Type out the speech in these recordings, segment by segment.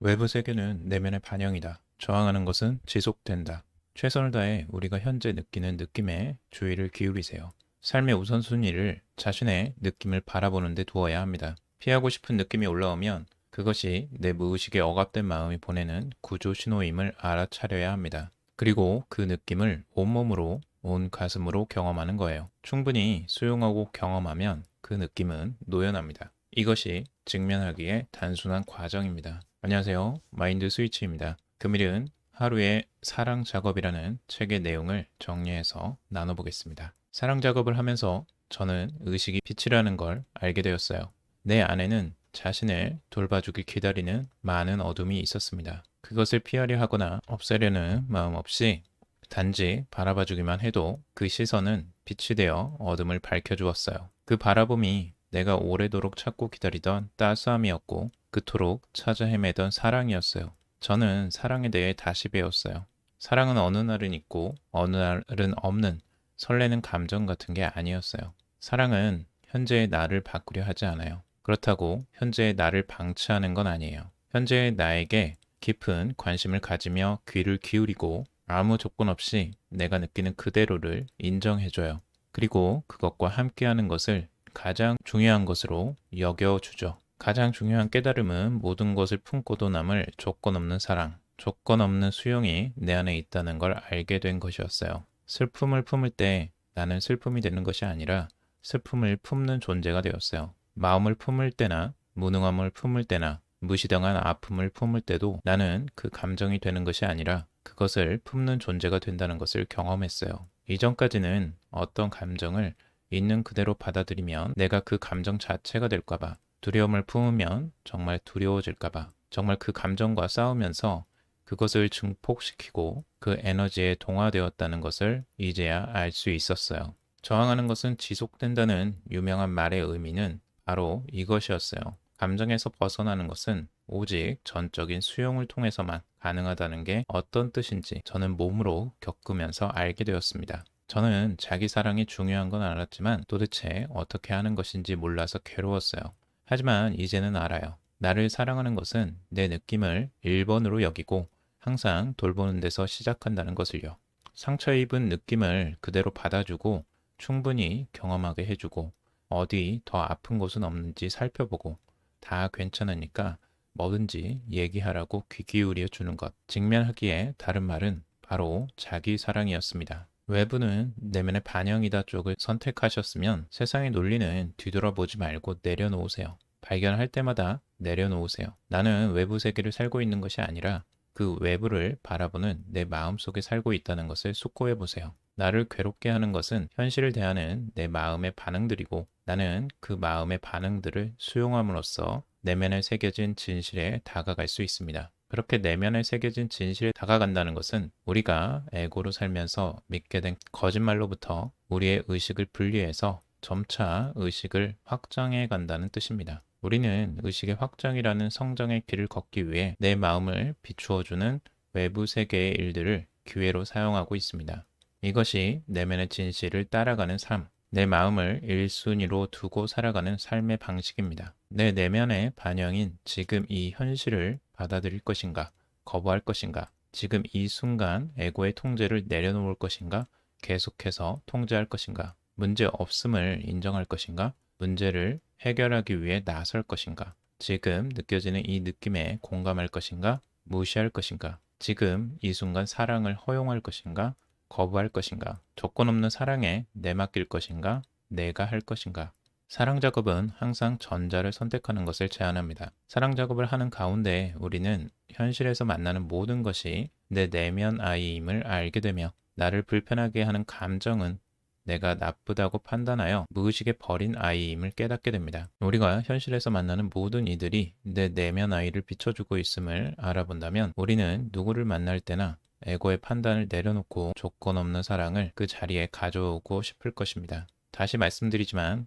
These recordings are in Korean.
외부 세계는 내면의 반영이다. 저항하는 것은 지속된다. 최선을 다해 우리가 현재 느끼는 느낌에 주의를 기울이세요. 삶의 우선순위를 자신의 느낌을 바라보는 데 두어야 합니다. 피하고 싶은 느낌이 올라오면 그것이 내 무의식에 억압된 마음이 보내는 구조 신호임을 알아차려야 합니다. 그리고 그 느낌을 온몸으로, 온 가슴으로 경험하는 거예요. 충분히 수용하고 경험하면 그 느낌은 노연합니다. 이것이 직면하기에 단순한 과정입니다. 안녕하세요. 마인드 스위치입니다. 금일은 하루의 사랑 작업이라는 책의 내용을 정리해서 나눠보겠습니다. 사랑 작업을 하면서 저는 의식이 빛이라는 걸 알게 되었어요. 내 안에는 자신을 돌봐주길 기다리는 많은 어둠이 있었습니다. 그것을 피하려 하거나 없애려는 마음 없이 단지 바라봐주기만 해도 그 시선은 빛이 되어 어둠을 밝혀주었어요. 그 바라봄이 내가 오래도록 찾고 기다리던 따스함이었고 그토록 찾아 헤매던 사랑이었어요. 저는 사랑에 대해 다시 배웠어요. 사랑은 어느 날은 있고 어느 날은 없는 설레는 감정 같은 게 아니었어요. 사랑은 현재의 나를 바꾸려 하지 않아요. 그렇다고 현재의 나를 방치하는 건 아니에요. 현재의 나에게 깊은 관심을 가지며 귀를 기울이고 아무 조건 없이 내가 느끼는 그대로를 인정해줘요. 그리고 그것과 함께하는 것을 가장 중요한 것으로 여겨주죠. 가장 중요한 깨달음은 모든 것을 품고도 남을 조건 없는 사랑, 조건 없는 수용이 내 안에 있다는 걸 알게 된 것이었어요. 슬픔을 품을 때 나는 슬픔이 되는 것이 아니라 슬픔을 품는 존재가 되었어요. 마음을 품을 때나 무능함을 품을 때나 무시당한 아픔을 품을 때도 나는 그 감정이 되는 것이 아니라 그것을 품는 존재가 된다는 것을 경험했어요. 이전까지는 어떤 감정을 있는 그대로 받아들이면 내가 그 감정 자체가 될까봐, 두려움을 품으면 정말 두려워질까봐, 정말 그 감정과 싸우면서 그것을 증폭시키고 그 에너지에 동화되었다는 것을 이제야 알 수 있었어요. 저항하는 것은 지속된다는 유명한 말의 의미는 바로 이것이었어요. 감정에서 벗어나는 것은 오직 전적인 수용을 통해서만 가능하다는 게 어떤 뜻인지 저는 몸으로 겪으면서 알게 되었습니다. 저는 자기 사랑이 중요한 건 알았지만 도대체 어떻게 하는 것인지 몰라서 괴로웠어요. 하지만 이제는 알아요. 나를 사랑하는 것은 내 느낌을 1번으로 여기고 항상 돌보는 데서 시작한다는 것을요. 상처 입은 느낌을 그대로 받아주고 충분히 경험하게 해주고 어디 더 아픈 곳은 없는지 살펴보고 다 괜찮으니까 뭐든지 얘기하라고 귀 기울여 주는 것. 직면하기에 다른 말은 바로 자기 사랑이었습니다. 외부는 내면의 반영이다 쪽을 선택하셨으면 세상의 논리는 뒤돌아보지 말고 내려놓으세요. 발견할 때마다 내려놓으세요. 나는 외부 세계를 살고 있는 것이 아니라 그 외부를 바라보는 내 마음 속에 살고 있다는 것을 숙고해 보세요. 나를 괴롭게 하는 것은 현실을 대하는 내 마음의 반응들이고 나는 그 마음의 반응들을 수용함으로써 내면에 새겨진 진실에 다가갈 수 있습니다. 그렇게 내면에 새겨진 진실에 다가간다는 것은 우리가 에고로 살면서 믿게 된 거짓말로부터 우리의 의식을 분리해서 점차 의식을 확장해 간다는 뜻입니다. 우리는 의식의 확장이라는 성장의 길을 걷기 위해 내 마음을 비추어주는 외부 세계의 일들을 기회로 사용하고 있습니다. 이것이 내면의 진실을 따라가는 삶, 내 마음을 1순위로 두고 살아가는 삶의 방식입니다. 내 내면의 반영인 지금 이 현실을 받아들일 것인가, 거부할 것인가, 지금 이 순간 에고의 통제를 내려놓을 것인가, 계속해서 통제할 것인가, 문제 없음을 인정할 것인가, 문제를 해결하기 위해 나설 것인가, 지금 느껴지는 이 느낌에 공감할 것인가, 무시할 것인가, 지금 이 순간 사랑을 허용할 것인가, 거부할 것인가, 조건 없는 사랑에 내맡길 것인가, 내가 할 것인가. 사랑 작업은 항상 전자를 선택하는 것을 제안합니다. 사랑 작업을 하는 가운데 우리는 현실에서 만나는 모든 것이 내 내면 아이임을 알게 되며 나를 불편하게 하는 감정은 내가 나쁘다고 판단하여 무의식에 버린 아이임을 깨닫게 됩니다. 우리가 현실에서 만나는 모든 이들이 내 내면 아이를 비춰주고 있음을 알아본다면 우리는 누구를 만날 때나 에고의 판단을 내려놓고 조건 없는 사랑을 그 자리에 가져오고 싶을 것입니다. 다시 말씀드리지만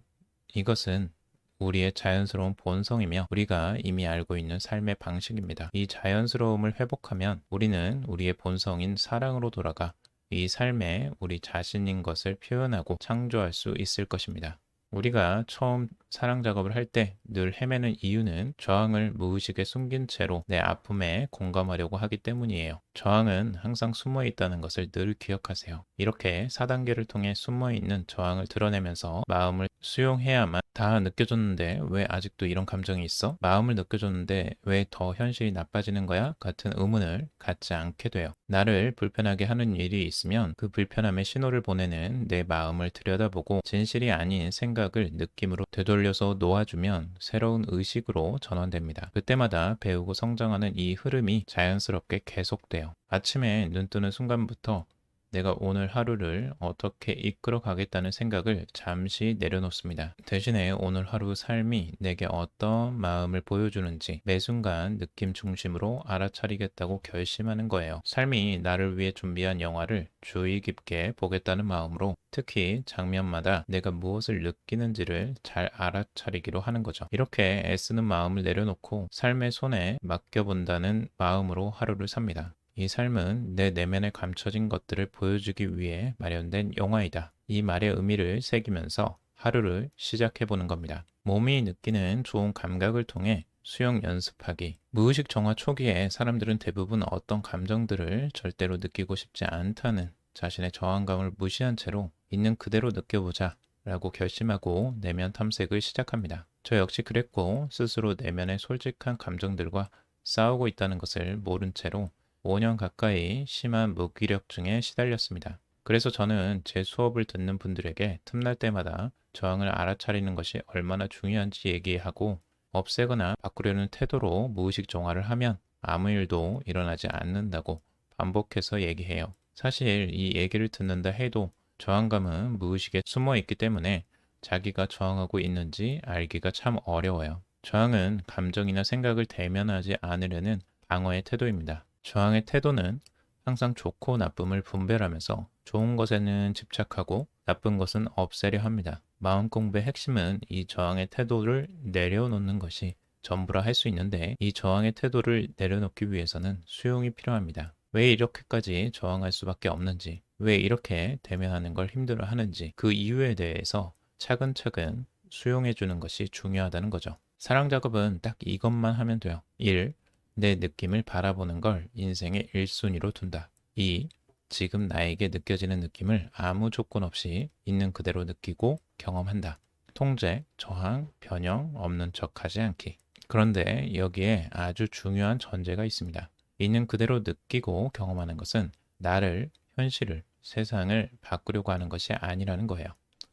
이것은 우리의 자연스러운 본성이며 우리가 이미 알고 있는 삶의 방식입니다. 이 자연스러움을 회복하면 우리는 우리의 본성인 사랑으로 돌아가 이 삶에 우리 자신인 것을 표현하고 창조할 수 있을 것입니다. 우리가 처음 사랑 작업을 할 때 늘 헤매는 이유는 저항을 무의식에 숨긴 채로 내 아픔에 공감하려고 하기 때문이에요. 저항은 항상 숨어 있다는 것을 늘 기억하세요. 이렇게 4단계를 통해 숨어 있는 저항을 드러내면서 마음을 수용해야만 다 느껴줬는데 왜 아직도 이런 감정이 있어? 마음을 느껴줬는데 왜 더 현실이 나빠지는 거야? 같은 의문을 갖지 않게 돼요. 나를 불편하게 하는 일이 있으면 그 불편함의 신호를 보내는 내 마음을 들여다보고 진실이 아닌 생각을 느낌으로 되돌려서 놓아주면 새로운 의식으로 전환됩니다. 그때마다 배우고 성장하는 이 흐름이 자연스럽게 계속돼요. 아침에 눈 뜨는 순간부터 내가 오늘 하루를 어떻게 이끌어 가겠다는 생각을 잠시 내려놓습니다. 대신에 오늘 하루 삶이 내게 어떤 마음을 보여주는지 매 순간 느낌 중심으로 알아차리겠다고 결심하는 거예요. 삶이 나를 위해 준비한 영화를 주의 깊게 보겠다는 마음으로 특히 장면마다 내가 무엇을 느끼는지를 잘 알아차리기로 하는 거죠. 이렇게 애쓰는 마음을 내려놓고 삶의 손에 맡겨본다는 마음으로 하루를 삽니다. 이 삶은 내 내면에 감춰진 것들을 보여주기 위해 마련된 영화이다. 이 말의 의미를 새기면서 하루를 시작해보는 겁니다. 몸이 느끼는 좋은 감각을 통해 수용 연습하기. 무의식 정화 초기에 사람들은 대부분 어떤 감정들을 절대로 느끼고 싶지 않다는 자신의 저항감을 무시한 채로 있는 그대로 느껴보자 라고 결심하고 내면 탐색을 시작합니다. 저 역시 그랬고 스스로 내면의 솔직한 감정들과 싸우고 있다는 것을 모른 채로 5년 가까이 심한 무기력증에 시달렸습니다. 그래서 저는 제 수업을 듣는 분들에게 틈날 때마다 저항을 알아차리는 것이 얼마나 중요한지 얘기하고 없애거나 바꾸려는 태도로 무의식 정화를 하면 아무 일도 일어나지 않는다고 반복해서 얘기해요. 사실 이 얘기를 듣는다 해도 저항감은 무의식에 숨어 있기 때문에 자기가 저항하고 있는지 알기가 참 어려워요. 저항은 감정이나 생각을 대면하지 않으려는 방어의 태도입니다. 저항의 태도는 항상 좋고 나쁨을 분별하면서 좋은 것에는 집착하고 나쁜 것은 없애려 합니다. 마음 공부의 핵심은 이 저항의 태도를 내려놓는 것이 전부라 할 수 있는데 이 저항의 태도를 내려놓기 위해서는 수용이 필요합니다. 왜 이렇게까지 저항할 수밖에 없는지, 왜 이렇게 대면하는 걸 힘들어 하는지 그 이유에 대해서 차근차근 수용해 주는 것이 중요하다는 거죠. 사랑 작업은 딱 이것만 하면 돼요. 1. 내 느낌을 바라보는 걸 인생의 1순위로 둔다. 2. 지금 나에게 느껴지는 느낌을 아무 조건 없이 있는 그대로 느끼고 경험한다. 통제, 저항, 변형 없는 척하지 않기. 그런데 여기에 아주 중요한 전제가 있습니다. 있는 그대로 느끼고 경험하는 것은 나를, 현실을, 세상을 바꾸려고 하는 것이 아니라는 거예요.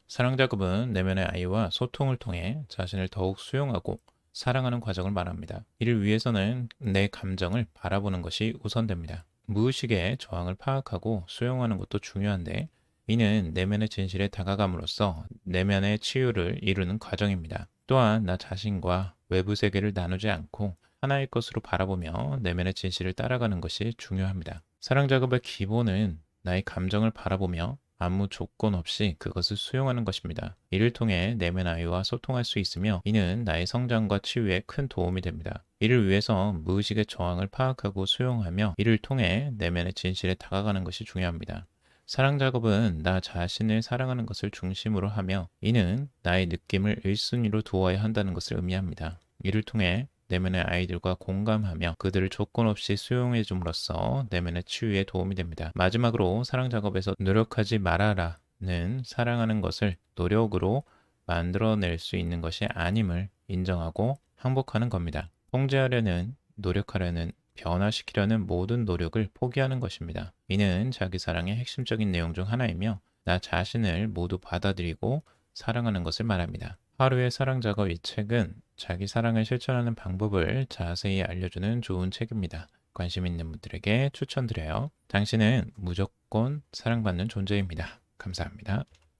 사랑 작업은 내면의 아이와 소통을 통해 자신을 더욱 수용하고 사랑하는 과정을 말합니다. 이를 위해서는 내 감정을 바라보는 것이 우선됩니다. 무의식의 저항을 파악하고 수용하는 것도 중요한데 이는 내면의 진실에 다가감으로써 내면의 치유를 이루는 과정입니다. 또한 나 자신과 외부 세계를 나누지 않고 하나의 것으로 바라보며 내면의 진실을 따라가는 것이 중요합니다. 사랑 작업의 기본은 나의 감정을 바라보며 아무 조건 없이 그것을 수용하는 것입니다. 이를 통해 내면 아이와 소통할 수 있으며 이는 나의 성장과 치유에 큰 도움이 됩니다. 이를 위해서 무의식의 저항을 파악하고 수용하며 이를 통해 내면의 진실에 다가가는 것이 중요합니다. 사랑 작업은 나 자신을 사랑하는 것을 중심으로 하며 이는 나의 느낌을 1순위로 두어야 한다는 것을 의미합니다. 이를 통해 내면의 아이들과 공감하며 그들을 조건 없이 수용해 줌으로써 내면의 치유에 도움이 됩니다. 마지막으로 사랑 작업에서 노력하지 말아라는 사랑하는 것을 노력으로 만들어낼 수 있는 것이 아님을 인정하고 항복하는 겁니다. 통제하려는, 노력하려는, 변화시키려는 모든 노력을 포기하는 것입니다. 이는 자기 사랑의 핵심적인 내용 중 하나이며 나 자신을 모두 받아들이고 사랑하는 것을 말합니다. 하루의 사랑 작업 이 책은 자기 사랑을 실천하는 방법을 자세히 알려주는 좋은 책입니다. 관심 있는 분들에게 추천드려요. 당신은 무조건 사랑받는 존재입니다. 감사합니다.